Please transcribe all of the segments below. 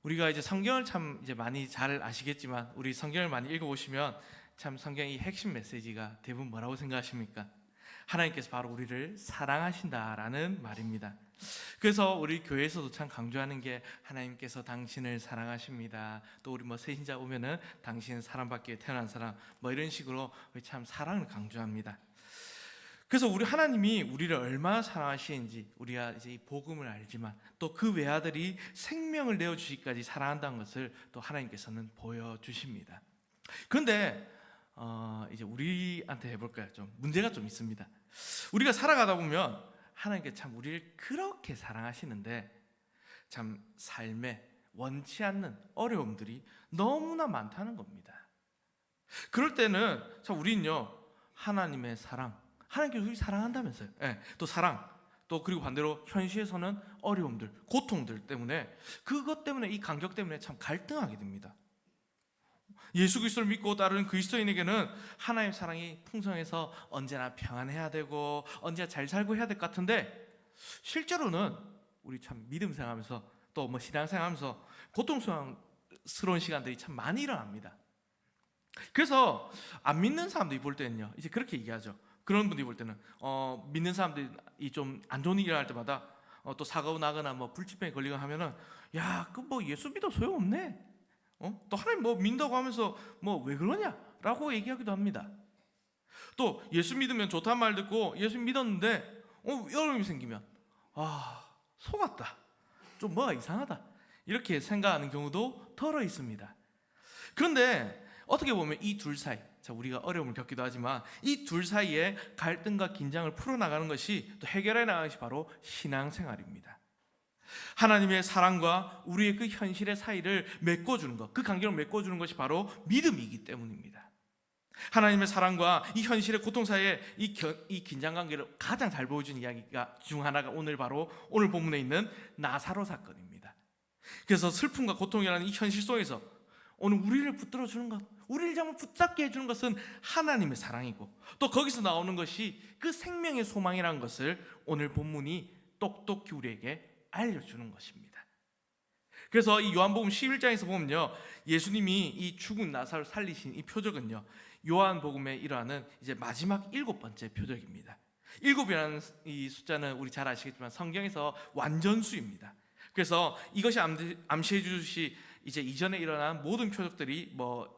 우리가 이제 성경을 참 이제 많이 잘 아시겠지만 우리 성경을 많이 읽어보시면 참 성경의 핵심 메시지가 대부분 뭐라고 생각하십니까? 하나님께서 바로 우리를 사랑하신다라는 말입니다. 그래서 우리 교회에서도 참 강조하는 게 하나님께서 당신을 사랑하십니다. 또 우리 새신자 오면은 당신은 사랑받기 위해 태어난 사람 이런 식으로 참 사랑을 강조합니다. 그래서 우리 하나님이 우리를 얼마나 사랑하시는지 우리가 이제 이 복음을 알지만 또 그 외아들이 생명을 내어 주시기까지 사랑한다는 것을 또 하나님께서는 보여주십니다. 그런데 이제 우리한테 해볼까요? 좀 문제가 좀 있습니다. 우리가 살아가다 보면 하나님께 참 우리를 그렇게 사랑하시는데 참 삶에 원치 않는 어려움들이 너무나 많다는 겁니다. 그럴 때는 참 우리는요 하나님의 사랑, 하나님께서 우리 사랑한다면서요. 또 사랑, 또 그리고 반대로 현실에서는 어려움들, 고통들 때문에 그것 때문에 이 간격 때문에 참 갈등하게 됩니다. 예수 그리스도를 믿고 따르는 그리스도인에게는 하나님의 사랑이 풍성해서 언제나 평안해야 되고 언제나 잘 살고 해야 될 것 같은데 실제로는 우리 참 믿음 생활하면서 또 신앙 생활하면서 고통스러운 시간들이 참 많이 일어납니다. 그래서 안 믿는 사람들이 볼 때는요 이제 그렇게 얘기하죠. 그런 분들이 볼 때는 믿는 사람들이 좀 안 좋은 일이 일어날 때마다 또 사고가 나거나 불치병에 걸리거나 하면은 야, 그 예수 믿어 소용없네. 또 하나님 믿는다고 하면서 왜 그러냐라고 얘기하기도 합니다. 또 예수 믿으면 좋다는 말 듣고 예수 믿었는데 어려움이 생기면 속았다, 좀 뭐가 이상하다 이렇게 생각하는 경우도 덜어 있습니다. 그런데 어떻게 보면 이 둘 사이, 우리가 어려움을 겪기도 하지만 이 둘 사이에 갈등과 긴장을 풀어나가는 것이 또 해결해 나가는 것이 바로 신앙생활입니다. 하나님의 사랑과 우리의 그 현실의 사이를 메꿔주는 것, 그 관계를 메꿔주는 것이 바로 믿음이기 때문입니다. 하나님의 사랑과 이 현실의 고통 사이에 이 긴장관계를 가장 잘 보여준 이야기가 중 하나가 오늘 본문에 있는 나사로 사건입니다. 그래서 슬픔과 고통이라는 이 현실 속에서 오늘 우리를 붙들어주는 것, 우리를 정말 붙잡게 해주는 것은 하나님의 사랑이고 또 거기서 나오는 것이 그 생명의 소망이라는 것을 오늘 본문이 똑똑히 우리에게 알려주는 것입니다. 그래서 이 요한복음 11장에서 보면요 예수님이 이 죽은 나사로를 살리신 이 표적은요 요한복음에 일어나는 이제 마지막 7번째 표적입니다. 7이라는 이 숫자는 우리 잘 아시겠지만 성경에서 완전수입니다. 그래서 이것이 암시해 주듯이 이제 이전에 일어난 모든 표적들이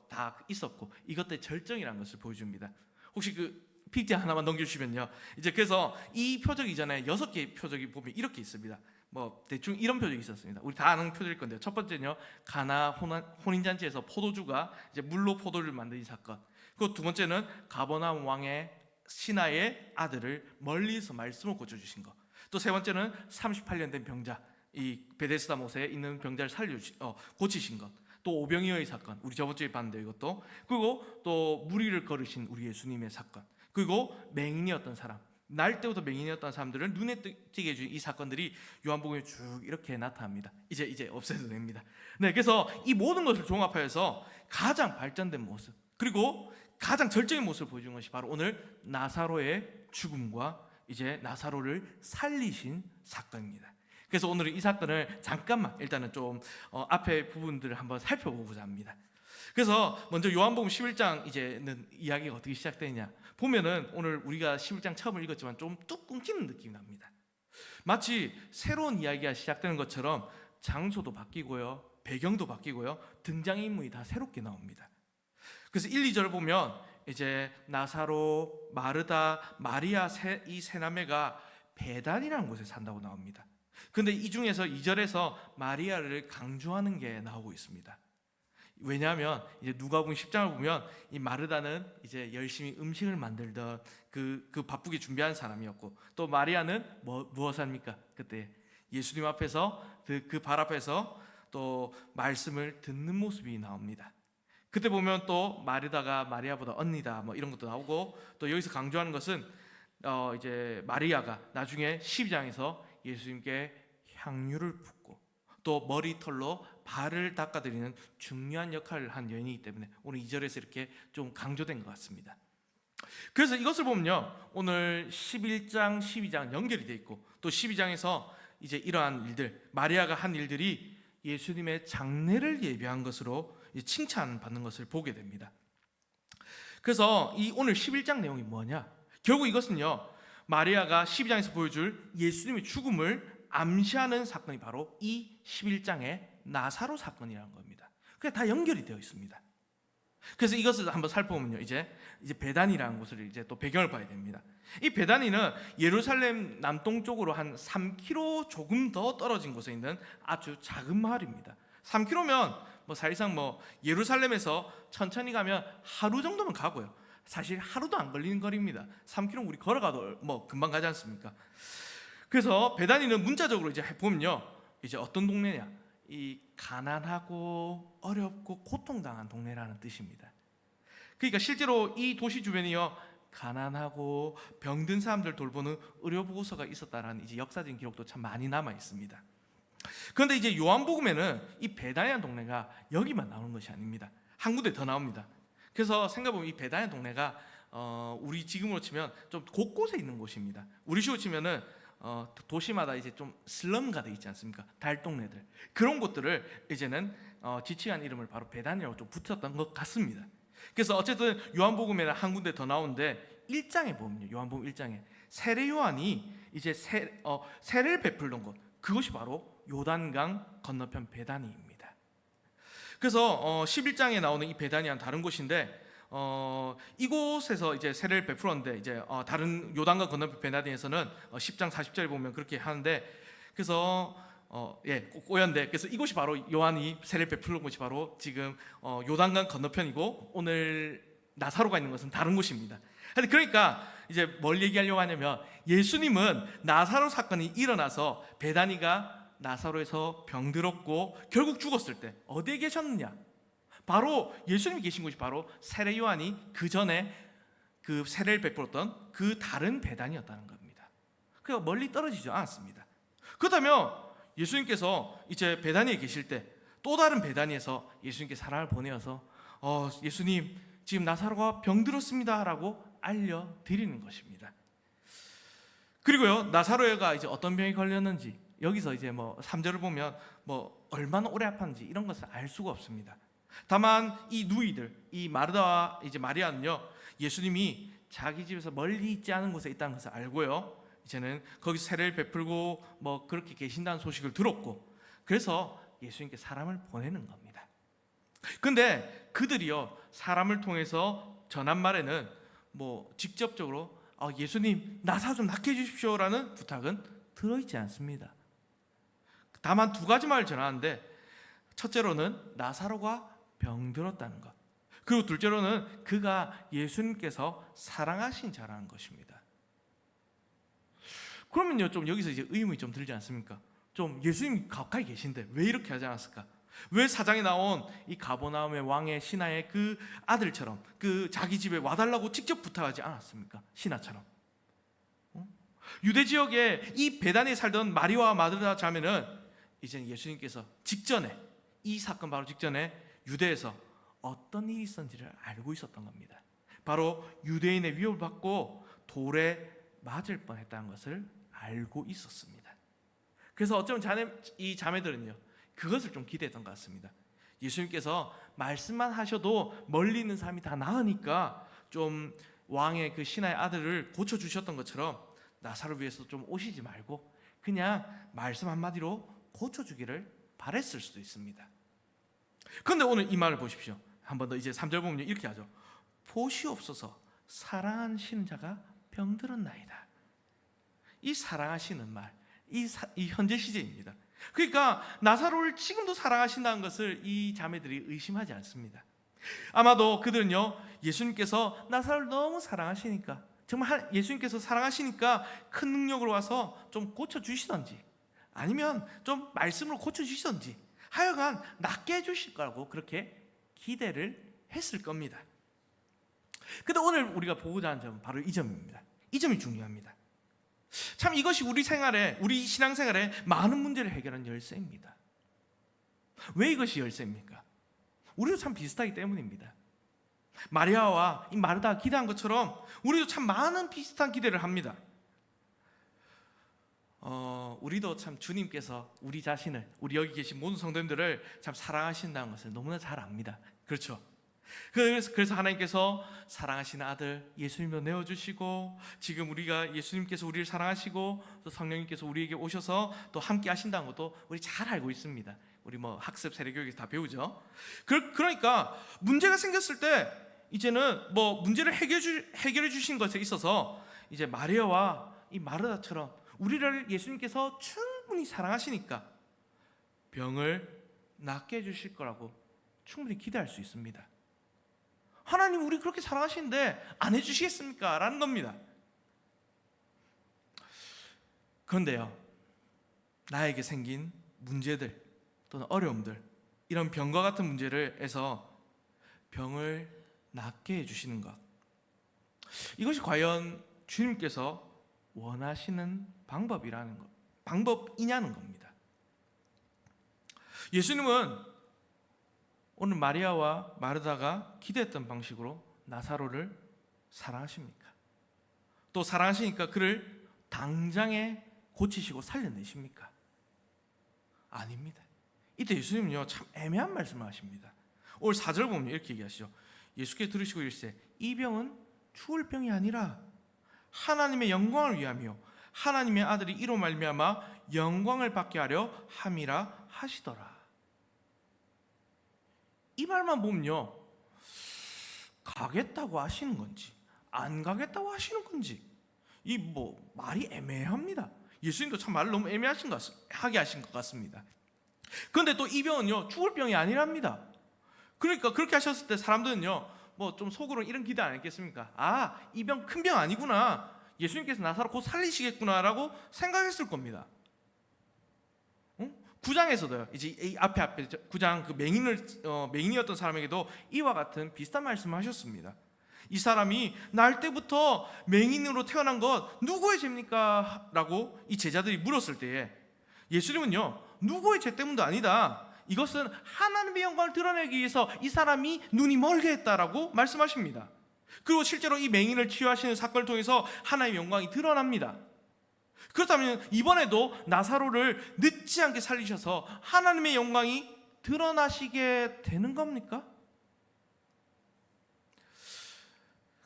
다 있었고 이것들의 절정이라는 것을 보여줍니다. 혹시 그 PPT 하나만 넘겨주시면요 이제 그래서 이 표적 이전에 6개의 표적이 보면 이렇게 있습니다. 대충 이런 표적이 있었습니다. 우리 다 아는 표적일 건데요. 첫 번째는요 가나 혼인잔치에서 포도주가 이제 물로 포도를 만든 이 사건. 그리고 두 번째는 가버나움 왕의 신하의 아들을 멀리서 말씀을 고쳐주신 것. 또 세 번째는 38년 된 병자, 이 베데스다 못에 있는 병자를 고치신 것. 또 오병이어의 사건, 우리 저번 주에 봤는데 이것도. 그리고 또 무리를 걸으신 우리 예수님의 사건. 그리고 맹인이었던 사람, 날 때부터 맹인이었던 사람들을 눈에 띄게 해준 이 사건들이 요한복음에 쭉 이렇게 나타납니다. 이제 없애도 됩니다. 네, 그래서 이 모든 것을 종합하여서 가장 발전된 모습, 그리고 가장 절정의 모습을 보여준 것이 바로 오늘 나사로의 죽음과 이제 나사로를 살리신 사건입니다. 그래서 오늘은 이 사건을 잠깐만 일단은 좀 앞에 부분들을 한번 살펴보고자 합니다. 그래서 먼저 요한복음 11장 이제는 이야기가 어떻게 시작되느냐 보면은 오늘 우리가 11장 처음 읽었지만 좀 뚝 끊기는 느낌이 납니다. 마치 새로운 이야기가 시작되는 것처럼 장소도 바뀌고요, 배경도 바뀌고요, 등장인물이 다 새롭게 나옵니다. 그래서 1, 2절을 보면 이제 나사로, 마르다, 마리아 이 세 남매가 베단이라는 곳에 산다고 나옵니다. 근데 이 중에서 2절에서 마리아를 강조하는 게 나오고 있습니다. 왜냐하면 이제 누가복음 10장을 보면 이 마르다는 이제 열심히 음식을 만들던 그 바쁘게 준비한 사람이었고 또 마리아는 무엇을 합니까? 그때 예수님 앞에서 그 발 앞에서 또 말씀을 듣는 모습이 나옵니다. 그때 보면 또 마르다가 마리아보다 언니다 이런 것도 나오고 또 여기서 강조하는 것은 이제 마리아가 나중에 12장에서 예수님께 향유를 붓고 또 머리털로 발을 닦아드리는 중요한 역할을 한 여인이기 때문에 오늘 2절에서 이렇게 좀 강조된 것 같습니다. 그래서 이것을 보면요 오늘 11장, 12장 연결이 되어 있고 또 12장에서 이제 이러한 일들, 마리아가 한 일들이 예수님의 장례를 예비한 것으로 칭찬받는 것을 보게 됩니다. 그래서 이 오늘 11장 내용이 뭐냐? 결국 이것은요, 마리아가 12장에서 보여줄 예수님의 죽음을 암시하는 사건이 바로 이 11장의 나사로 사건이라는 겁니다. 그게 다 연결이 되어 있습니다. 그래서 이것을 한번 살펴보면요, 이제 베다니라는 곳을 이제 또 배경을 봐야 됩니다. 이 베다니는 예루살렘 남동쪽으로 한 3km 조금 더 떨어진 곳에 있는 아주 작은 마을입니다. 3km면 사실상 예루살렘에서 천천히 가면 하루 정도면 가고요. 사실 하루도 안 걸리는 거리입니다. 3km 우리 걸어가도 금방 가지 않습니까? 그래서 베다니는 문자적으로 이제 보면요, 이제 어떤 동네냐? 이 가난하고 어렵고 고통당한 동네라는 뜻입니다. 그러니까 실제로 이 도시 주변이요, 가난하고 병든 사람들 돌보는 의료보고서가 있었다라는 이제 역사적인 기록도 참 많이 남아 있습니다. 그런데 이제 요한복음에는 이 베다니아 동네가 여기만 나오는 것이 아닙니다. 한 군데 더 나옵니다. 그래서 생각해보면 이 베다니아 동네가 우리 지금으로 치면 좀 곳곳에 있는 곳입니다. 우리식으로 치면은 도시마다 이제 좀 슬럼 가득 있지 않습니까? 달동네들, 그런 곳들을 이제는 지칭한 이름을 바로 베다니아라고 좀 붙였던 것 같습니다. 그래서 어쨌든 요한복음에는 한 군데 더 나오는데 1장에 보면요, 요한복음 1장에 세례 요한이 이제 세례를 베풀던 곳, 그것이 바로 요단강 건너편 베다니입니다. 그래서 11장에 나오는 이 베다니아는 다른 곳인데 이곳에서 이제 세례를 베풀었는데 이제 다른 요단강 건너편 베다니에서는 10장 40절에 보면 그렇게 하는데, 그래서 꼬였는데, 그래서 이곳이 바로 요한이 세례를 베푸는 곳이 바로 지금 요단강 건너편이고, 오늘 나사로가 있는 것은 다른 곳입니다. 그러니까 이제 뭘 얘기하려고 하냐면, 예수님은 나사로 사건이 일어나서 베다니가 나사로에서 병들었고 결국 죽었을 때 어디에 계셨느냐? 바로 예수님이 계신 곳이 바로 세례 요한이 그 전에 그 세례를 베풀었던 그 다른 베다니였다는 겁니다. 그러니까 멀리 떨어지지 않았습니다. 그렇다면 예수님께서 이제 베다니에 계실 때 또 다른 베다니에서 예수님께 사람을 보내어서 예수님 지금 나사로가 병들었습니다 라고 알려드리는 것입니다. 그리고요, 나사로가 이제 어떤 병이 걸렸는지 여기서 이제 3절을 보면 얼마나 오래 아팠는지 이런 것을 알 수가 없습니다. 다만 이 누이들, 이 마르다와 이제 마리아는요, 예수님이 자기 집에서 멀리 있지 않은 곳에 있다는 것을 알고요, 이제는 거기서 세례를 베풀고 그렇게 계신다는 소식을 들었고, 그래서 예수님께 사람을 보내는 겁니다. 근데 그들이요, 사람을 통해서 전한 말에는 직접적으로 예수님 나사 좀 낫게 해주십시오라는 부탁은 들어있지 않습니다. 다만 두 가지 말을 전하는데, 첫째로는 나사로가 병들었다는 것, 그리고 둘째로는 그가 예수님께서 사랑하신 자라는 것입니다. 그러면요, 좀 여기서 이제 의문이 좀 들지 않습니까? 좀 예수님이 가까이 계신데 왜 이렇게 하지 않았을까? 왜 사장에 나온 이 가버나움의 왕의 신하의 그 아들처럼 그 자기 집에 와달라고 직접 부탁하지 않았습니까? 신하처럼. 유대 지역에 이 베다니에 살던 마리아와 마르다 자매는 이제 예수님께서 직전에, 이 사건 바로 직전에 유대에서 어떤 일이 있었는지를 알고 있었던 겁니다. 바로 유대인의 위협을 받고 돌에 맞을 뻔했다는 것을 알고 있었습니다. 그래서 어쩌면 이 자매들은요, 그것을 좀 기대했던 것 같습니다. 예수님께서 말씀만 하셔도 멀리 있는 사람이 다 나으니까 좀 왕의 그 신하의 아들을 고쳐주셨던 것처럼 나사로를 위해서 좀 오시지 말고 그냥 말씀 한마디로 고쳐주기를 바랬을 수도 있습니다. 그런데 오늘 이 말을 보십시오. 한 번 더 이제 3절 보면 이렇게 하죠. 보시옵소서, 사랑하시는 자가 병들었나이다. 이 사랑하시는 말, 이 현재 시제입니다. 그러니까 나사로를 지금도 사랑하신다는 것을 이 자매들이 의심하지 않습니다. 아마도 그들은요, 예수님께서 나사로를 너무 사랑하시니까, 정말 예수님께서 사랑하시니까 큰 능력으로 와서 좀 고쳐주시던지, 아니면 좀 말씀으로 고쳐주시던지, 하여간 낫게 해주실 거라고 그렇게 기대를 했을 겁니다. 근데 오늘 우리가 보고자 하는 점은 바로 이 점입니다. 이 점이 중요합니다. 참 이것이 우리 신앙생활에 많은 문제를 해결하는 열쇠입니다. 왜 이것이 열쇠입니까? 우리도 참 비슷하기 때문입니다. 마리아와 이 마르다가 기대한 것처럼 우리도 참 많은 비슷한 기대를 합니다. 우리도 참 주님께서 우리 자신을, 우리 여기 계신 모든 성도님들을 참 사랑하신다는 것을 너무나 잘 압니다. 그렇죠? 그래서 하나님께서 사랑하시는 아들 예수님도 내어주시고, 지금 우리가 예수님께서 우리를 사랑하시고 또 성령님께서 우리에게 오셔서 또 함께 하신다는 것도 우리 잘 알고 있습니다. 우리 뭐 학습 세례교육에서 다 배우죠. 그러니까 문제가 생겼을 때 이제는 뭐 문제를 해결해 주신 것에 있어서 이제 마리아와 이 마르다처럼 우리를 예수님께서 충분히 사랑하시니까 병을 낫게 해주실 거라고 충분히 기대할 수 있습니다. 하나님 우리 그렇게 사랑하시는데 안 해주시겠습니까? 라는 겁니다. 그런데요, 나에게 생긴 문제들 또는 어려움들, 이런 병과 같은 문제를 해서 병을 낫게 해주시는 것, 이것이 과연 주님께서 원하시는 방법이냐는 겁니다. 예수님은 오늘 마리아와 마르다가 기대했던 방식으로 나사로를 사랑하십니까? 또 사랑하시니까 그를 당장에 고치시고 살려내십니까? 아닙니다. 이때 예수님은요 참 애매한 말씀을 하십니다. 오늘 4절 보면 이렇게 얘기하시죠. 예수께서 들으시고 이르시되 이 병은 죽을 병이 아니라 하나님의 영광을 위함이요 하나님의 아들이 이로 말미암아 영광을 받게 하려 함이라 하시더라. 이 말만 보면요, 가겠다고 하시는 건지 안 가겠다고 하시는 건지 이 뭐 말이 애매합니다. 예수님도 참 말을 너무 하게 하신 것 같습니다. 그런데 또 이 병은요 죽을 병이 아니랍니다. 그러니까 그렇게 하셨을 때 사람들은요 뭐 좀 속으로 이런 기대 안 했겠습니까? 아, 이 병 큰 병 아니구나, 예수님께서 나사로 곧 살리시겠구나라고 생각했을 겁니다. 9장에서도요. 이제 이 앞에 9장 그 맹인이었던 사람에게도 이와 같은 비슷한 말씀을 하셨습니다. 이 사람이 날 때부터 맹인으로 태어난 것 누구의 죄입니까? 라고 이 제자들이 물었을 때에 예수님은요 누구의 죄 때문도 아니다, 이것은 하나님의 영광을 드러내기 위해서 이 사람이 눈이 멀게 했다라고 말씀하십니다. 그리고 실제로 이 맹인을 치유하시는 사건을 통해서 하나님의 영광이 드러납니다. 그렇다면 이번에도 나사로를 늦지 않게 살리셔서 하나님의 영광이 드러나시게 되는 겁니까?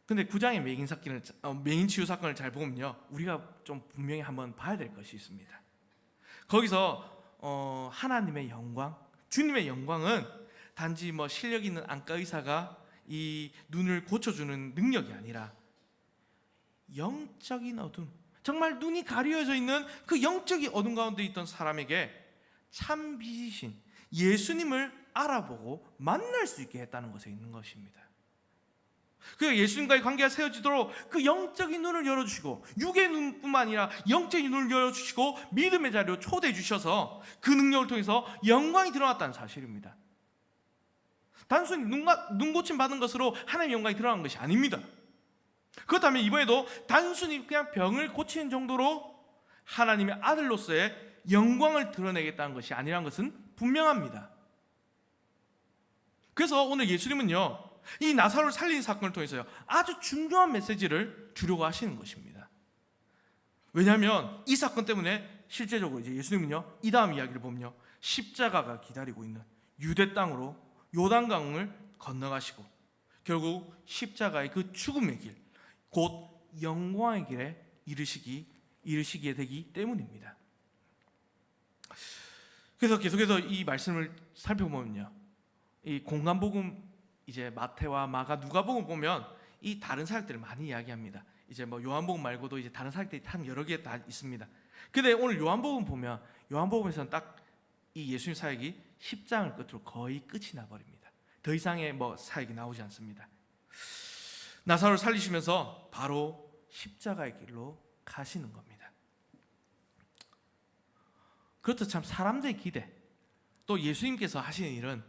근데 9장의 맹인 치유 사건을 잘 보면요 우리가 좀 분명히 한번 봐야 될 것이 있습니다. 거기서 하나님의 영광, 주님의 영광은 단지 뭐 실력 있는 안과 의사가 이 눈을 고쳐주는 능력이 아니라 영적인 어둠, 정말 눈이 가려져 있는 그 영적인 어둠 가운데 있던 사람에게 참 빛이신 예수님을 알아보고 만날 수 있게 했다는 것에 있는 것입니다. 그 예수님과의 관계가 세워지도록 그 영적인 눈을 열어주시고, 육의 눈뿐만 아니라 영적인 눈을 열어주시고 믿음의 자리로 초대해 주셔서 그 능력을 통해서 영광이 드러났다는 사실입니다. 단순히 눈 고침 받은 것으로 하나님의 영광이 드러난 것이 아닙니다. 그렇다면 이번에도 단순히 그냥 병을 고치는 정도로 하나님의 아들로서의 영광을 드러내겠다는 것이 아니라는 것은 분명합니다. 그래서 오늘 예수님은요 이 나사로를 살린 사건을 통해서요 아주 중요한 메시지를 주려고 하시는 것입니다. 왜냐하면 이 사건 때문에 실제적으로 이제 예수님은요 이 다음 이야기를 보면요 십자가가 기다리고 있는 유대 땅으로 요단강을 건너가시고 결국 십자가의 그 죽음의 길, 곧 영광의 길에 이르시게 되기 때문입니다. 그래서 계속해서 이 말씀을 살펴보면요 이 공간복음, 이제 마태와 마가, 누가복음 보면 이 다른 사역들을 많이 이야기합니다. 이제 뭐 요한복음 말고도 이제 다른 사역들이 참 여러 개 다 있습니다. 근데 오늘 요한복음 보면 요한복음에서는 딱 이 예수님 사역이 10장을 끝으로 거의 끝이 나버립니다. 더 이상의 뭐 사역이 나오지 않습니다. 나사로를 살리시면서 바로 십자가의 길로 가시는 겁니다. 그렇듯 참 사람들의 기대, 또 예수님께서 하시는 일은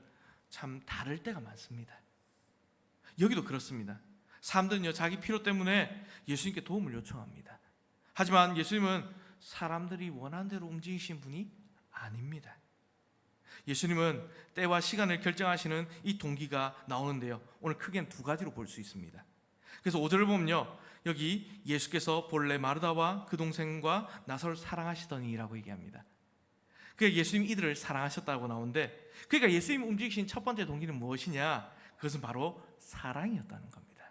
참 다를 때가 많습니다. 여기도 그렇습니다. 사람들은요 자기 필요 때문에 예수님께 도움을 요청합니다. 하지만 예수님은 사람들이 원하는 대로 움직이신 분이 아닙니다. 예수님은 때와 시간을 결정하시는 이 동기가 나오는데요 오늘 크게는 두 가지로 볼 수 있습니다. 그래서 5절을 보면요, 여기 예수께서 본래 마르다와 그 동생과 나사로를 사랑하시더니라고 얘기합니다. 그러니까 예수님이 이들을 사랑하셨다고 나오는데, 그러니까 예수님 움직이신 첫 번째 동기는 무엇이냐? 그것은 바로 사랑이었다는 겁니다.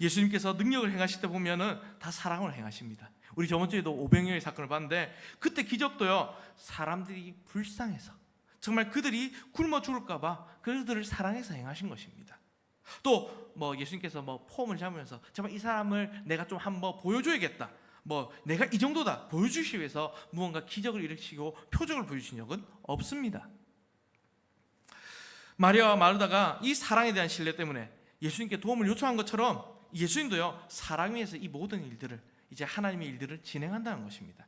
예수님께서 능력을 행하실 때 보면은 다 사랑으로 행하십니다. 우리 저번 주에도 오병이어의 사건을 봤는데, 그때 기적도요, 사람들이 불쌍해서, 정말 그들이 굶어 죽을까 봐 그들을 사랑해서 행하신 것입니다. 또 예수님께서 폼을 잡으면서 정말 이 사람을 내가 좀 한번 보여줘야겠다, 내가 이 정도다 보여주시기 위해서 무언가 기적을 일으키고 표적을 보여주신 적은 없습니다. 마리아와 마르다가 이 사랑에 대한 신뢰 때문에 예수님께 도움을 요청한 것처럼 예수님도요, 사랑 위에서 이 모든 일들을, 이제 하나님의 일들을 진행한다는 것입니다.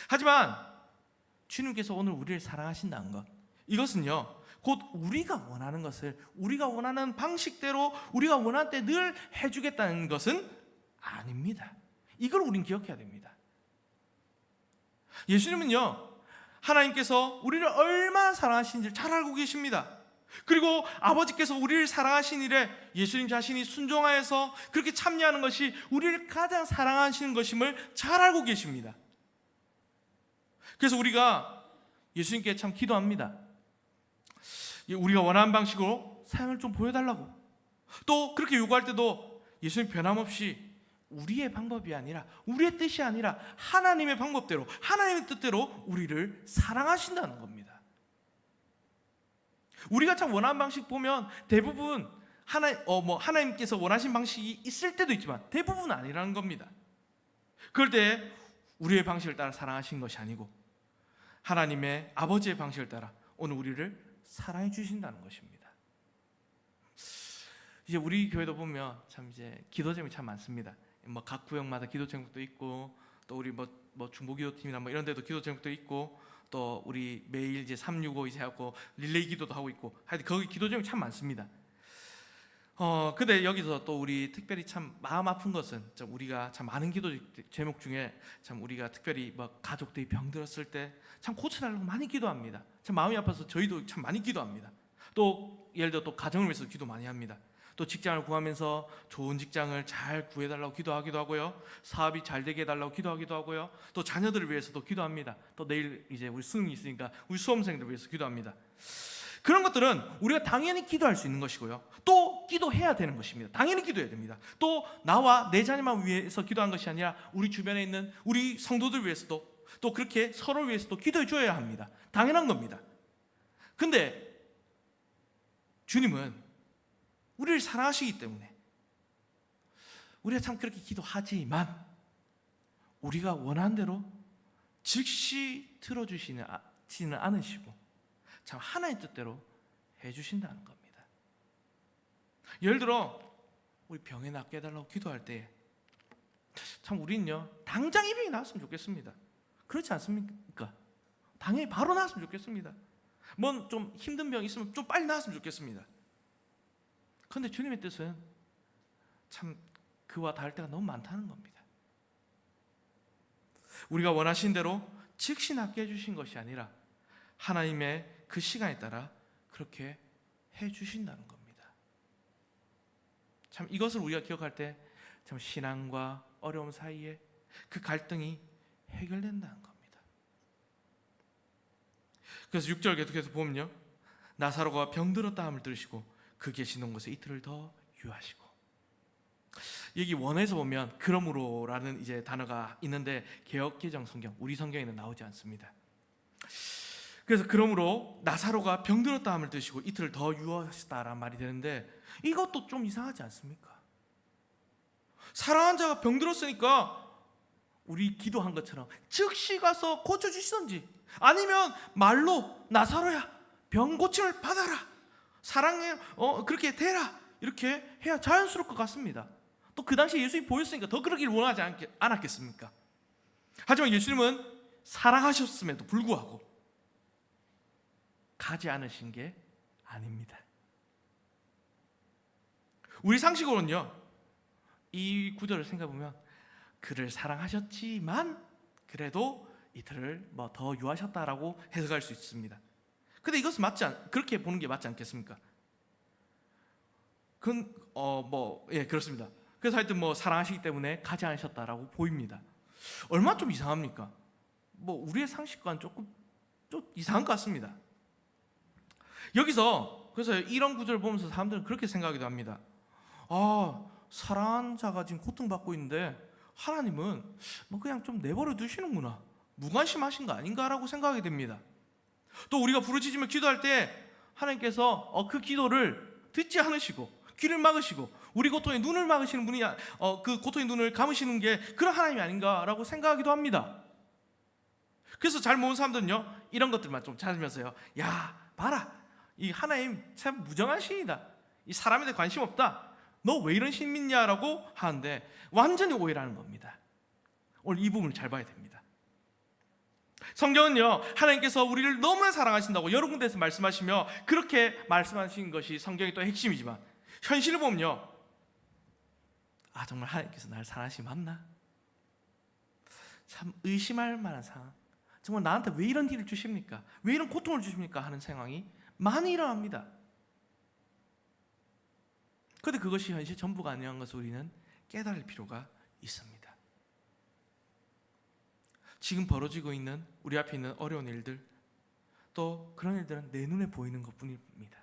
하지만 주님께서 오늘 우리를 사랑하신다는 것, 이것은요, 곧 우리가 원하는 것을 우리가 원하는 방식대로 우리가 원할 때 늘 해주겠다는 것은 아닙니다. 이걸 우린 기억해야 됩니다. 예수님은요, 하나님께서 우리를 얼마나 사랑하시는지 잘 알고 계십니다. 그리고 아버지께서 우리를 사랑하신 일에 예수님 자신이 순종하여서 그렇게 참여하는 것이 우리를 가장 사랑하시는 것임을 잘 알고 계십니다. 그래서 우리가 예수님께 참 기도합니다. 우리가 원하는 방식으로 사랑을 좀 보여달라고. 또 그렇게 요구할 때도 예수님 변함없이 우리의 방법이 아니라, 우리의 뜻이 아니라 하나님의 방법대로, 하나님의 뜻대로 우리를 사랑하신다는 겁니다. 우리가 참 원하는 방식 보면 대부분 하나님께서 원하신 방식이 있을 때도 있지만 대부분은 아니라는 겁니다. 그럴 때 우리의 방식을 따라 사랑하신 것이 아니고 하나님의 아버지의 방식을 따라 오늘 우리를 사랑해 주신다는 것입니다. 이제 우리 교회도 보면 참 이제 기도 제목이 참 많습니다. 각 구역마다 기도 제목도 있고, 또 우리 중보기도팀이나 이런 데도 기도 제목도 있고, 또 우리 매일 이제 365 이제 하고 릴레이 기도도 하고 있고, 하여튼 거기 기도 제목이 참 많습니다. 근데 여기서 또 우리 특별히 참 마음 아픈 것은, 참 우리가 참 많은 기도 제목 중에 참 우리가 특별히 가족들이 병들었을 때 참 고쳐달라고 많이 기도합니다. 참 마음이 아파서 저희도 참 많이 기도합니다. 또 예를 들어 또 가정을 위해서 기도 많이 합니다. 또 직장을 구하면서 좋은 직장을 잘 구해달라고 기도하기도 하고요, 사업이 잘 되게 해달라고 기도하기도 하고요, 또 자녀들을 위해서도 기도합니다. 또 내일 이제 우리 수능이 있으니까 우리 수험생들을 위해서 기도합니다. 그런 것들은 우리가 당연히 기도할 수 있는 것이고요, 또 기도해야 되는 것입니다. 당연히 기도해야 됩니다. 또 나와 내 자녀만 위해서 기도한 것이 아니라 우리 주변에 있는 우리 성도들 위해서도, 또 그렇게 서로를 위해서도 기도해 줘야 합니다. 당연한 겁니다. 근데 주님은 우리를 사랑하시기 때문에 우리가 참 그렇게 기도하지만 우리가 원하는 대로 즉시 들어주시지는 않으시고 참 하나의 뜻대로 해주신다는 겁니다. 예를 들어 우리 병에 낫게 해달라고 기도할 때 참 우리는요, 당장 이 병이 나았으면 좋겠습니다. 그렇지 않습니까? 당연히 바로 나았으면 좋겠습니다. 좀 힘든 병이 있으면 좀 빨리 나았으면 좋겠습니다. 그런데 주님의 뜻은 참 그와 다를 때가 너무 많다는 겁니다. 우리가 원하신 대로 즉시 낫게 해주신 것이 아니라 하나님의 그 시간에 따라 그렇게 해주신다는 겁니다. 참 이것을 우리가 기억할 때 참 신앙과 어려움 사이에 그 갈등이 해결된다는 겁니다. 그래서 6절 계속해서 보면요, 나사로가 병들었다 함을 들으시고 그 계시는 곳에 이틀을 더 유하시고. 여기 원어에서 보면 그러므로라는 이제 단어가 있는데 개역개정 성경, 우리 성경에는 나오지 않습니다. 그래서 그러므로 나사로가 병들었다 함을 들으시고 이틀을 더 유하시다라는 말이 되는데, 이것도 좀 이상하지 않습니까? 사랑한 자가 병들었으니까 우리 기도한 것처럼 즉시 가서 고쳐주시던지, 아니면 말로 나사로야 병 고침을 받아라, 사랑해, 그렇게 되라, 이렇게 해야 자연스러울 것 같습니다. 또 그 당시에 예수님이 보였으니까 더 그러길 원하지 않았겠습니까? 하지만 예수님은 사랑하셨음에도 불구하고 가지 않으신 게 아닙니다. 우리 상식으로는요, 이 구절을 생각해보면 그를 사랑하셨지만 그래도 이틀을 더 유하셨다라고 해석할 수 있습니다. 근데 이것은 그렇게 보는 게 맞지 않겠습니까? 그렇습니다. 그래서 하여튼 사랑하시기 때문에 가지 않으셨다라고 보입니다. 얼마나 좀 이상합니까? 우리의 상식과는 조금 좀 이상한 것 같습니다. 여기서 그래서 이런 구절을 보면서 사람들은 그렇게 생각하기도 합니다. 사랑하는 자가 지금 고통받고 있는데 하나님은 그냥 좀 내버려 두시는구나, 무관심하신 거 아닌가라고 생각하게 됩니다. 또 우리가 부르짖으며 기도할 때 하나님께서 그 기도를 듣지 않으시고 귀를 막으시고 우리 고통의 눈을 막으시는 분이 그 고통의 눈을 감으시는 게 그런 하나님이 아닌가라고 생각하기도 합니다. 그래서 잘 모르는 사람들은요, 이런 것들만 좀 찾으면서요, 야 봐라, 이 하나님 참 무정한 신이다, 이 사람에 대해 관심 없다, 너 왜 이런 신 믿냐라고 하는데 완전히 오해라는 겁니다. 오늘 이 부분을 잘 봐야 됩니다. 성경은요, 하나님께서 우리를 너무나 사랑하신다고 여러 군데에서 말씀하시며 그렇게 말씀하신 것이 성경의 또 핵심이지만 현실을 보면요, 정말 하나님께서 나를 사랑하시면 맞나? 참 의심할 만한 상황, 정말 나한테 왜 이런 일을 주십니까? 왜 이런 고통을 주십니까? 하는 상황이 많이 일어납니다. 그런데 그것이 현실 전부가 아니라는 것을 우리는 깨달을 필요가 있습니다. 지금 벌어지고 있는 우리 앞에 있는 어려운 일들, 또 그런 일들은 내 눈에 보이는 것뿐입니다.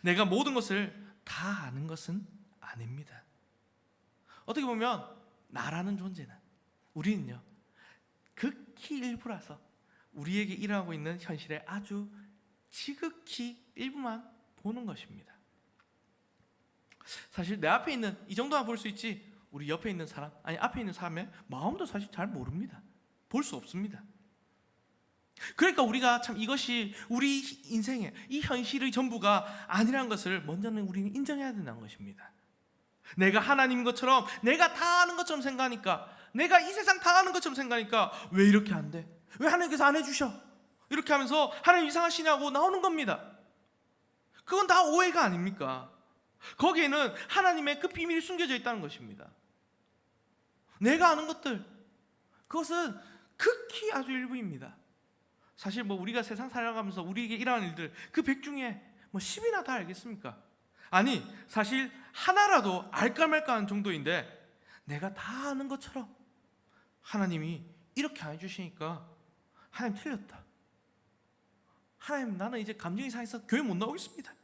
내가 모든 것을 다 아는 것은 아닙니다. 어떻게 보면 나라는 존재는, 우리는요 극히 일부라서 우리에게 일어나고 있는 현실의 아주 지극히 일부만 보는 것입니다. 사실 내 앞에 있는 이 정도만 볼 수 있지 우리 옆에 있는 사람, 앞에 있는 사람의 마음도 사실 잘 모릅니다. 볼 수 없습니다. 그러니까 우리가 참 이것이 우리 인생의 이 현실의 전부가 아니라는 것을 먼저는 우리는 인정해야 된다는 것입니다. 내가 하나님인 것처럼, 내가 다 아는 것처럼 생각하니까, 내가 이 세상 다 아는 것처럼 생각하니까 왜 이렇게 안 돼? 왜 하나님께서 안 해주셔? 이렇게 하면서 하나님 이상하시냐고 나오는 겁니다. 그건 다 오해가 아닙니까? 거기에는 하나님의 그 비밀이 숨겨져 있다는 것입니다. 내가 아는 것들, 그것은 극히 아주 일부입니다. 사실 우리가 세상 살아가면서 우리에게 일어나는 일들, 그 100 중에 10이나 다 알겠습니까? 아니, 사실 하나라도 알까 말까 하는 정도인데 내가 다 아는 것처럼 하나님이 이렇게 안 해주시니까 하나님 틀렸다, 하나님 나는 이제 감정이 상해서 교회 못 나오겠습니다,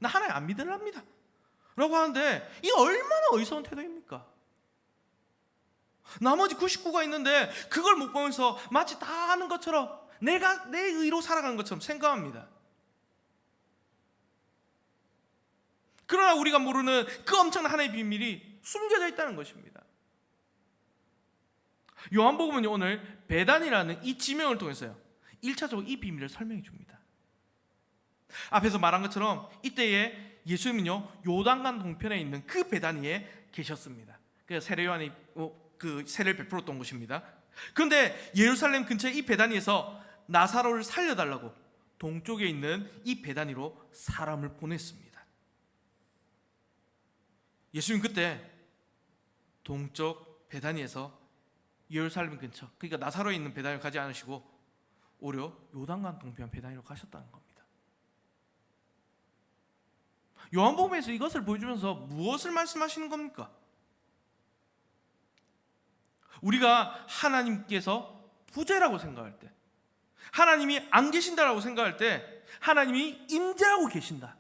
나 하나님 안 믿으랍니다 라고 하는데, 이게 얼마나 어리석은 태도입니까? 나머지 99가 있는데 그걸 못 보면서 마치 다 아는 것처럼 내가 내 의로 살아가는 것처럼 생각합니다. 그러나 우리가 모르는 그 엄청난 하나의 비밀이 숨겨져 있다는 것입니다. 요한복음은 오늘 배단이라는 이 지명을 통해서요 1차적으로 이 비밀을 설명해 줍니다. 앞에서 말한 것처럼 이때에 예수님은요 요단강 동편에 있는 그 베다니에 계셨습니다. 그래서 세례 요한이 그 세례를 베풀었던 곳입니다. 그런데 예루살렘 근처의 이 베다니에서 나사로를 살려달라고 동쪽에 있는 이 베다니로 사람을 보냈습니다. 예수님 그때 동쪽 베다니에서 예루살렘 근처, 그러니까 나사로에 있는 베다니로 가지 않으시고 오히려 요단강 동편 베다니로 가셨다는 겁니다. 요한복음에서 이것을 보여주면서 무엇을 말씀하시는 겁니까? 우리가 하나님께서 부재라고 생각할 때, 하나님이 안 계신다라고 생각할 때 하나님이 임재하고 계신다,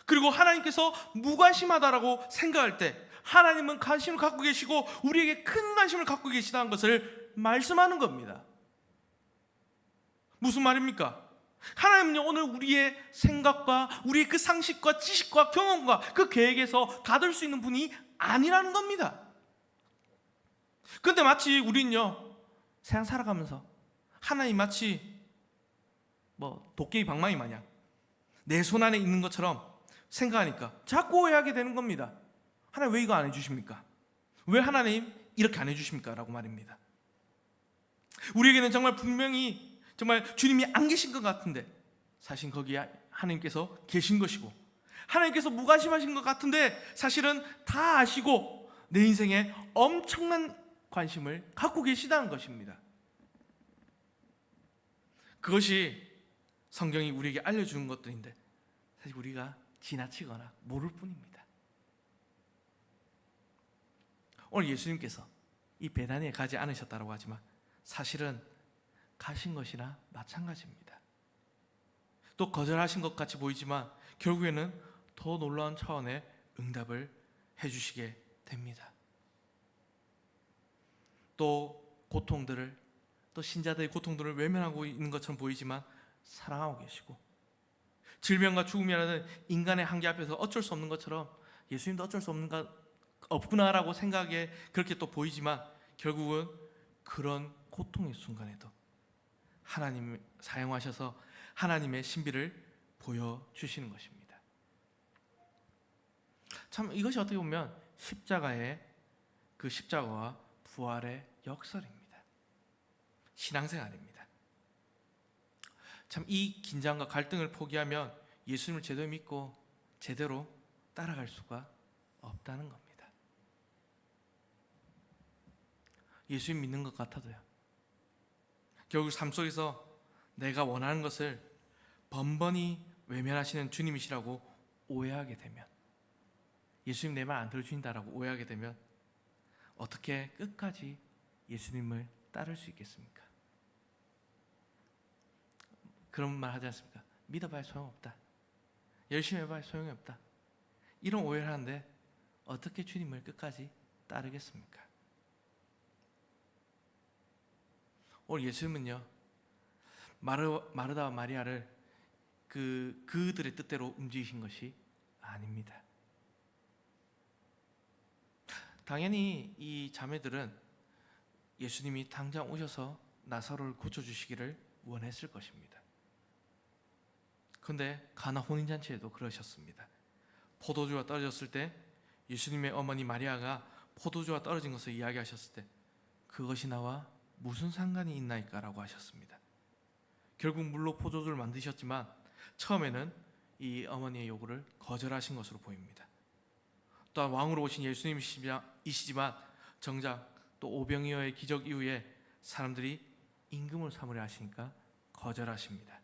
그리고 하나님께서 무관심하다라고 생각할 때 하나님은 관심을 갖고 계시고 우리에게 큰 관심을 갖고 계시다는 것을 말씀하는 겁니다. 무슨 말입니까? 하나님은요 오늘 우리의 생각과 우리의 그 상식과 지식과 경험과 그 계획에서 가둘 수 있는 분이 아니라는 겁니다. 그런데 마치 우리는요 세상 살아가면서 하나님 마치 도깨비 방망이 마냥 내 손 안에 있는 것처럼 생각하니까 자꾸 오해하게 되는 겁니다. 하나님 왜 이거 안 해주십니까? 왜 하나님 이렇게 안 해주십니까? 라고 말입니다. 우리에게는 정말 분명히 정말 주님이 안 계신 것 같은데 사실 거기에 하나님께서 계신 것이고, 하나님께서 무관심하신 것 같은데 사실은 다 아시고 내 인생에 엄청난 관심을 갖고 계시다는 것입니다. 그것이 성경이 우리에게 알려주는 것들인데 사실 우리가 지나치거나 모를 뿐입니다. 오늘 예수님께서 이 베다니에 가지 않으셨다고 하지만 사실은 가신 것이나 마찬가지입니다. 또 거절하신 것 같이 보이지만 결국에는 더 놀라운 차원의 응답을 해주시게 됩니다. 또 고통들을, 또 신자들의 고통들을 외면하고 있는 것처럼 보이지만 사랑하고 계시고, 질병과 죽음이라는 인간의 한계 앞에서 어쩔 수 없는 것처럼 예수님도 어쩔 수 없구나라고 생각에 그렇게 또 보이지만 결국은 그런 고통의 순간에도 하나님 사용하셔서 하나님의 신비를 보여주시는 것입니다. 참 이것이 어떻게 보면 십자가의 그 십자가와 부활의 역설입니다. 신앙생활입니다. 참 이 긴장과 갈등을 포기하면 예수님을 제대로 믿고 제대로 따라갈 수가 없다는 겁니다. 예수님 믿는 것 같아도요, 결국 삶 속에서 내가 원하는 것을 번번이 외면하시는 주님이시라고 오해하게 되면, 예수님 내 말 안 들어주신다라고 오해하게 되면 어떻게 끝까지 예수님을 따를 수 있겠습니까? 그런 말 하지 않습니까? 믿어봐야 소용없다, 열심히 해봐야 소용이 없다, 이런 오해를 하는데 어떻게 주님을 끝까지 따르겠습니까? 오늘 예수님은요, 마르다와 마리아를 그들의 뜻대로 움직이신 것이 아닙니다. 당연히 이 자매들은 예수님이 당장 오셔서 나사로를 고쳐주시기를 원했을 것입니다. 그런데 가나 혼인잔치에도 그러셨습니다. 포도주가 떨어졌을 때 예수님의 어머니 마리아가 포도주가 떨어진 것을 이야기하셨을 때 그것이 나와 무슨 상관이 있나이까 라고 하셨습니다. 결국 물로 포도주를 만드셨지만 처음에는 이 어머니의 요구를 거절하신 것으로 보입니다. 또한 왕으로 오신 예수님이시지만 정작 또 오병이어의 기적 이후에 사람들이 임금을 삼으려 하시니까 거절하십니다.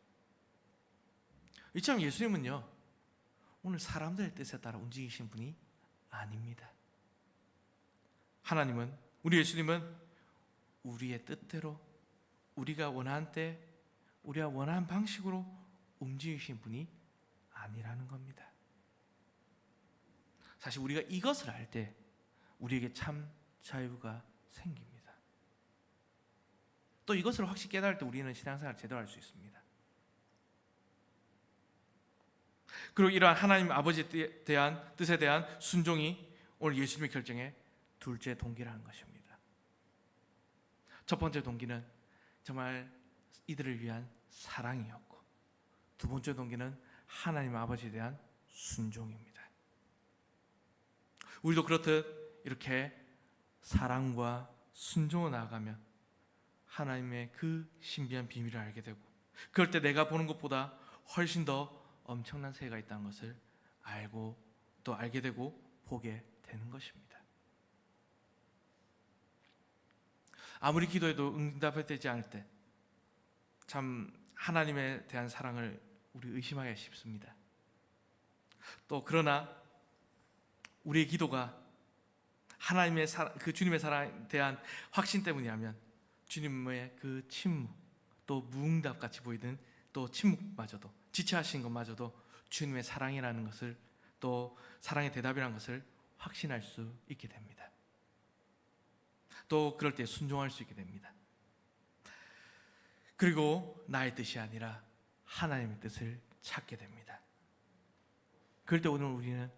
이처럼 예수님은요, 오늘 사람들의 뜻에 따라 움직이신 분이 아닙니다. 하나님은, 우리 예수님은 우리의 뜻대로, 우리가 원하는 때, 우리가 원하는 방식으로 움직이신 분이 아니라는 겁니다. 사실 우리가 이것을 알 때 우리에게 참 자유가 생깁니다. 또 이것을 확실히 깨달을 때 우리는 신앙생활을 제대로 할 수 있습니다. 그리고 이러한 하나님 아버지에 대한 뜻에 대한 순종이 오늘 예수님의 결정의 둘째 동기라는 것입니다. 첫 번째 동기는 정말 이들을 위한 사랑이었고, 두 번째 동기는 하나님 아버지에 대한 순종입니다. 우리도 그렇듯 이렇게 사랑과 순종을 나아가면 하나님의 그 신비한 비밀을 알게 되고, 그럴 때 내가 보는 것보다 훨씬 더 엄청난 세계가 있다는 것을 알고 또 알게 되고 보게 되는 것입니다. 아무리 기도해도 응답되지 않을 때 참 하나님에 대한 사랑을 우리 의심하기가 쉽습니다. 또 그러나 우리의 기도가 하나님의 그 주님의 사랑에 대한 확신 때문이라면 주님의 그 침묵, 또 무응답 같이 보이는 또 침묵마저도, 지체하신 것마저도 주님의 사랑이라는 것을, 또 사랑의 대답이라는 것을 확신할 수 있게 됩니다. 또 그럴 때 순종할 수 있게 됩니다. 그리고 나의 뜻이 아니라 하나님의 뜻을 찾게 됩니다. 그럴 때 오늘 우리는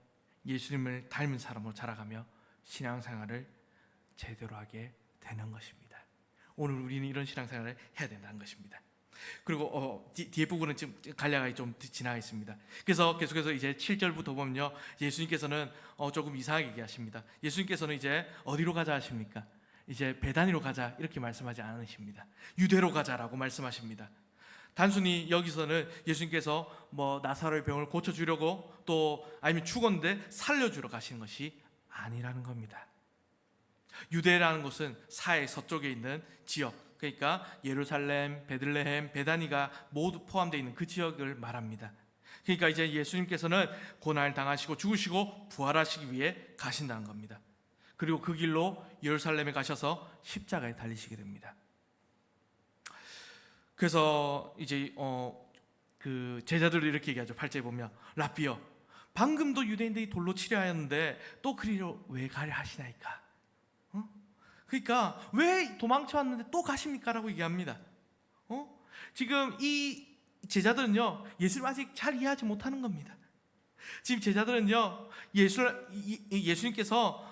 예수님을 닮은 사람으로 자라가며 신앙생활을 제대로 하게 되는 것입니다. 오늘 우리는 이런 신앙생활을 해야 된다는 것입니다. 그리고 뒤에 부분은 지금 간략하게 좀 지나가 있습니다. 그래서 계속해서 이제 7절부터 보면요, 예수님께서는 조금 이상하게 얘기하십니다. 예수님께서는 이제 어디로 가자 하십니까? 이제 베다니로 가자 이렇게 말씀하지 않으십니다. 유대로 가자라고 말씀하십니다. 단순히 여기서는 예수님께서 나사로의 병을 고쳐주려고 또 아니면 죽었는데 살려주러 가시는 것이 아니라는 겁니다. 유대라는 곳은 사해 서쪽에 있는 지역, 그러니까 예루살렘, 베들레헴, 베다니가 모두 포함되어 있는 그 지역을 말합니다. 그러니까 이제 예수님께서는 고난을 당하시고 죽으시고 부활하시기 위해 가신다는 겁니다. 그리고 그 길로 예루살렘에 가셔서 십자가에 달리시게 됩니다. 그래서 이제 그 제자들이 이렇게 얘기하죠. 8절에 보면 라삐여, 방금도 유대인들이 돌로 치려 하였는데 또 그리로 왜 가려 하시나이까? 그러니까 왜 도망쳐 왔는데 또 가십니까? 라고 얘기합니다. 지금 이 제자들은요, 예수를 아직 잘 이해하지 못하는 겁니다. 지금 제자들은요, 예수님께서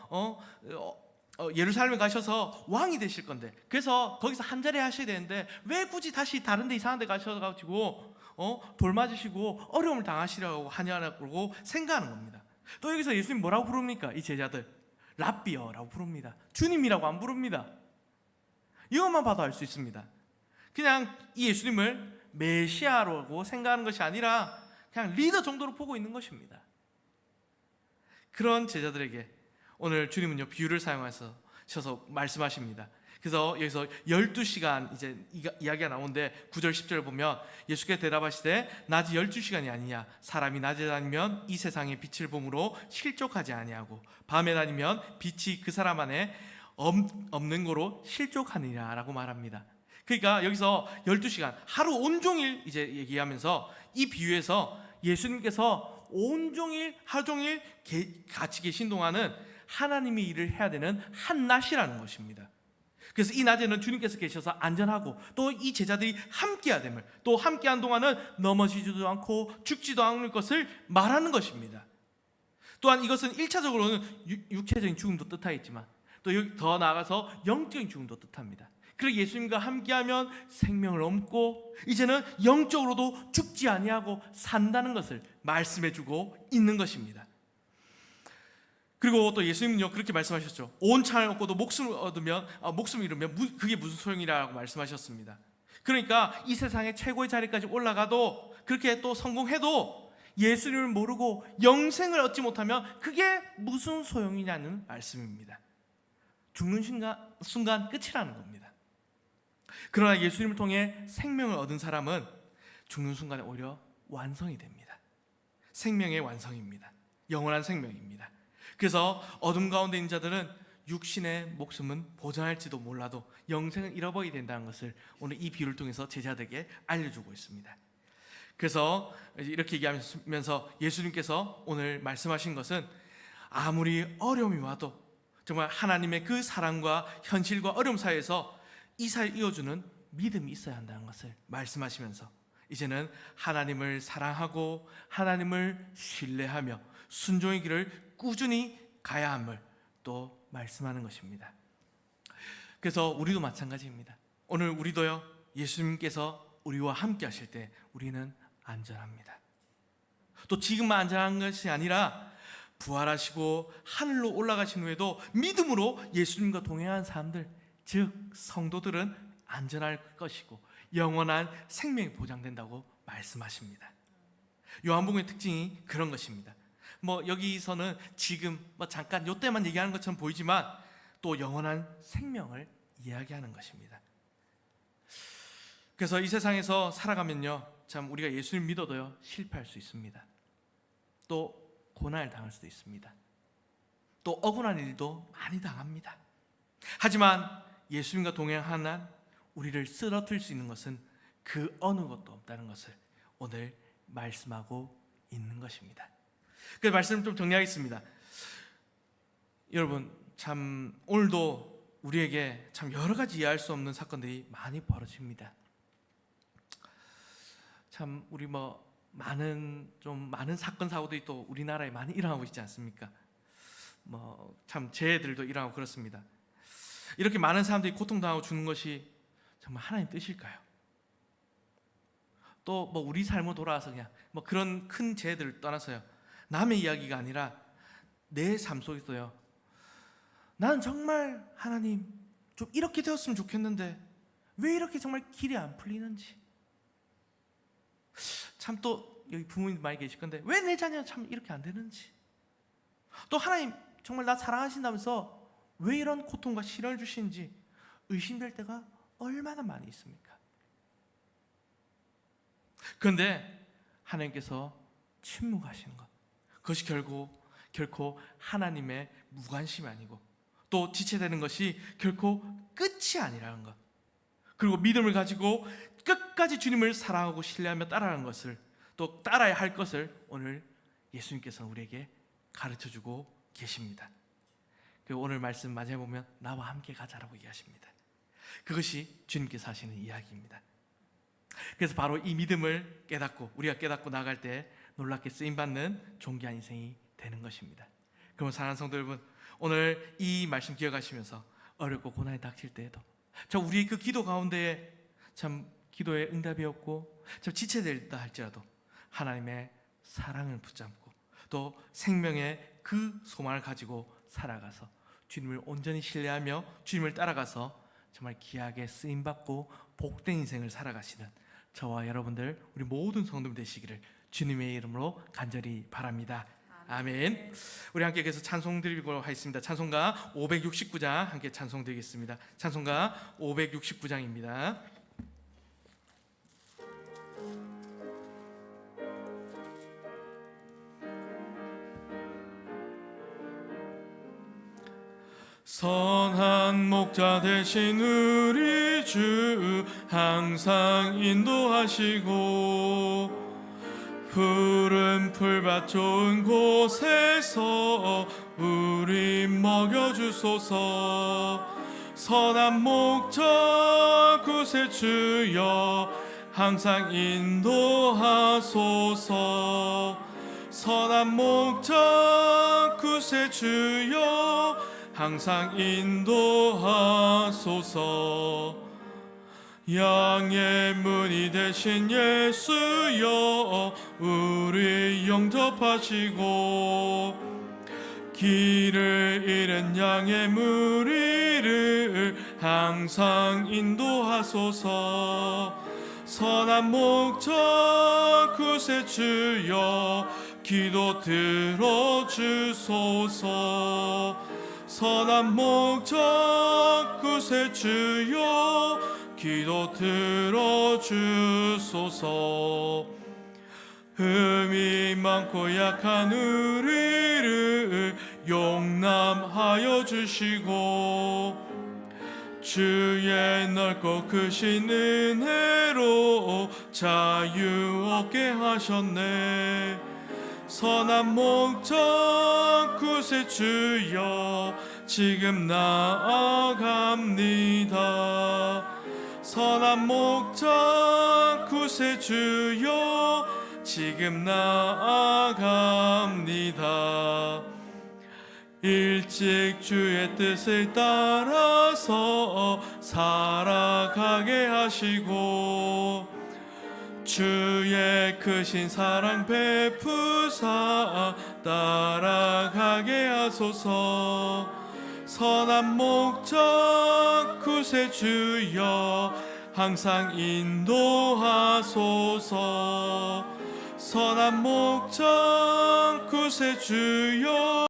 예루살렘에 가셔서 왕이 되실 건데, 그래서 거기서 한 자리 하셔야 되는데 왜 굳이 다시 다른 데 이상한 데 가셔가지고 돌 맞으시고 어려움을 당하시려고 하냐고 생각하는 겁니다. 또 여기서 예수님 뭐라고 부릅니까? 이 제자들 라삐어라고 부릅니다. 주님이라고 안 부릅니다. 이것만 봐도 알 수 있습니다. 그냥 이 예수님을 메시아라고 생각하는 것이 아니라 그냥 리더 정도로 보고 있는 것입니다. 그런 제자들에게 오늘 주님은요, 비유를 사용하셔서 말씀하십니다. 그래서 여기서 12시간 이제 이야기가 나오는데 9절 10절을 보면 예수께서 대답하시되 낮이 12시간이 아니냐, 사람이 낮에 다니면 이 세상의 빛을 보므로 실족하지 아니하고 밤에 다니면 빛이 그 사람 안에 없는 거로 실족하느니라 라고 말합니다. 그러니까 여기서 12시간, 하루 온종일 이제 얘기하면서 이 비유에서 예수님께서 온종일 하루 종일 같이 계신 동안은 하나님의 일을 해야 되는 한낮이라는 것입니다. 그래서 이 낮에는 주님께서 계셔서 안전하고 또 이 제자들이 함께해야 됨을, 또 함께한 동안은 넘어지지도 않고 죽지도 않을 것을 말하는 것입니다. 또한 이것은 1차적으로는 육체적인 죽음도 뜻하겠지만 또 더 나아가서 영적인 죽음도 뜻합니다. 그리고 예수님과 함께하면 생명을 얻고 이제는 영적으로도 죽지 아니하고 산다는 것을 말씀해주고 있는 것입니다. 그리고 또 예수님은요, 그렇게 말씀하셨죠. 온 창을 얻고도 목숨을 잃으면 그게 무슨 소용이라고 말씀하셨습니다. 그러니까 이 세상의 최고의 자리까지 올라가도, 그렇게 또 성공해도 예수님을 모르고 영생을 얻지 못하면 그게 무슨 소용이냐는 말씀입니다. 죽는 순간 끝이라는 겁니다. 그러나 예수님을 통해 생명을 얻은 사람은 죽는 순간에 오히려 완성이 됩니다. 생명의 완성입니다. 영원한 생명입니다. 그래서 어둠 가운데 있는 자들은 육신의 목숨은 보장할지도 몰라도 영생을 잃어버리게 된다는 것을 오늘 이 비유를 통해서 제자들에게 알려주고 있습니다. 그래서 이렇게 얘기하면서 예수님께서 오늘 말씀하신 것은 아무리 어려움이 와도 정말 하나님의 그 사랑과 현실과 어려움 사이에서 이 사이를 이어주는 믿음이 있어야 한다는 것을 말씀하시면서 이제는 하나님을 사랑하고 하나님을 신뢰하며 순종의 길을 꾸준히 가야 함을 또 말씀하는 것입니다. 그래서 우리도 마찬가지입니다. 오늘 우리도요, 예수님께서 우리와 함께 하실 때 우리는 안전합니다. 또 지금만 안전한 것이 아니라 부활하시고 하늘로 올라가신 후에도 믿음으로 예수님과 동행한 사람들, 즉 성도들은 안전할 것이고 영원한 생명이 보장된다고 말씀하십니다. 요한복음의 특징이 그런 것입니다. 여기서는 지금 잠깐 요때만 얘기하는 것처럼 보이지만 또 영원한 생명을 이야기하는 것입니다. 그래서 이 세상에서 살아가면요, 참 우리가 예수님 믿어도요 실패할 수 있습니다. 또 고난을 당할 수도 있습니다. 또 억울한 일도 많이 당합니다. 하지만 예수님과 동행하는 한 우리를 쓰러뜨릴 수 있는 것은 그 어느 것도 없다는 것을 오늘 말씀하고 있는 것입니다. 그 말씀을 좀 정리하겠습니다. 여러분, 참 오늘도 우리에게 참 여러 가지 이해할 수 없는 사건들이 많이 벌어집니다. 참 우리 많은 사건 사고들이 또 우리나라에 많이 일어나고 있지 않습니까? 참 재해들도 일어나고 그렇습니다. 이렇게 많은 사람들이 고통당하고 죽는 것이 정말 하나님 뜻일까요? 또 우리 삶으로 돌아와서 그냥 그런 큰 재해들을 떠나서요, 남의 이야기가 아니라 내 삶 속에서요, 나는 정말 하나님 좀 이렇게 되었으면 좋겠는데 왜 이렇게 정말 길이 안 풀리는지, 참 또 여기 부모님 많이 계실 건데 왜 내 자녀 참 이렇게 안 되는지, 또 하나님 정말 나 사랑하신다면서 왜 이런 고통과 시련을 주시는지 의심될 때가 얼마나 많이 있습니까? 그런데 하나님께서 침묵하시는 것, 그것이 결코 하나님의 무관심이 아니고 또 지체되는 것이 결코 끝이 아니라는 것, 그리고 믿음을 가지고 끝까지 주님을 사랑하고 신뢰하며 따라가는 것을, 또 따라야 할 것을 오늘 예수님께서는 우리에게 가르쳐주고 계십니다. 그리고 오늘 말씀 마지막에 보면 나와 함께 가자라고 얘기하십니다. 그것이 주님께서 하시는 이야기입니다. 그래서 바로 이 믿음을 깨닫고 우리가 깨닫고 나갈 때 놀랍게 쓰임받는 존귀한 인생이 되는 것입니다. 그럼 사랑하는 성도 여러분, 오늘 이 말씀 기억하시면서 어렵고 고난이 닥칠 때에도 참 우리의 그 기도 가운데 참 기도의 응답이 없고 참 지체될다 할지라도 하나님의 사랑을 붙잡고 또 생명의 그 소망을 가지고 살아가서 주님을 온전히 신뢰하며 주님을 따라가서 정말 귀하게 쓰임받고 복된 인생을 살아가시는 저와 여러분들 우리 모든 성도들 되시기를 주님의 이름으로 간절히 바랍니다. 아멘. 우리 함께 계속 찬송 드리도록 하겠습니다. 찬송가 569장 함께 찬송 드리겠습니다. 찬송가 569장입니다. 선한 목자 되신 우리 주 항상 인도하시고 푸른 풀밭 좋은 곳에서 우리 먹여주소서. 선한 목자 구세주여 항상 인도하소서. 선한 목자 구세주여 항상 인도하소서. 양의 문이 되신 예수여 우리 영접하시고 길을 잃은 양의 무리를 항상 인도하소서. 선한 목자 구세주여 기도 들어주소서. 선한 목자 구세주여 기도 들어주소서. 흠이 많고 약한 우리를 용납하여 주시고 주의 넓고 크신 은혜로 자유 얻게 하셨네. 선한 목자 구세주여 지금 나아갑니다. 선한 목자 구세주여 지금 나아갑니다. 일찍 주의 뜻을 따라서 살아가게 하시고 주의 크신 사랑 베푸사 따라가게 하소서. 선한 목자 구세주여 항상 인도하소서. 선한 목자 구세주여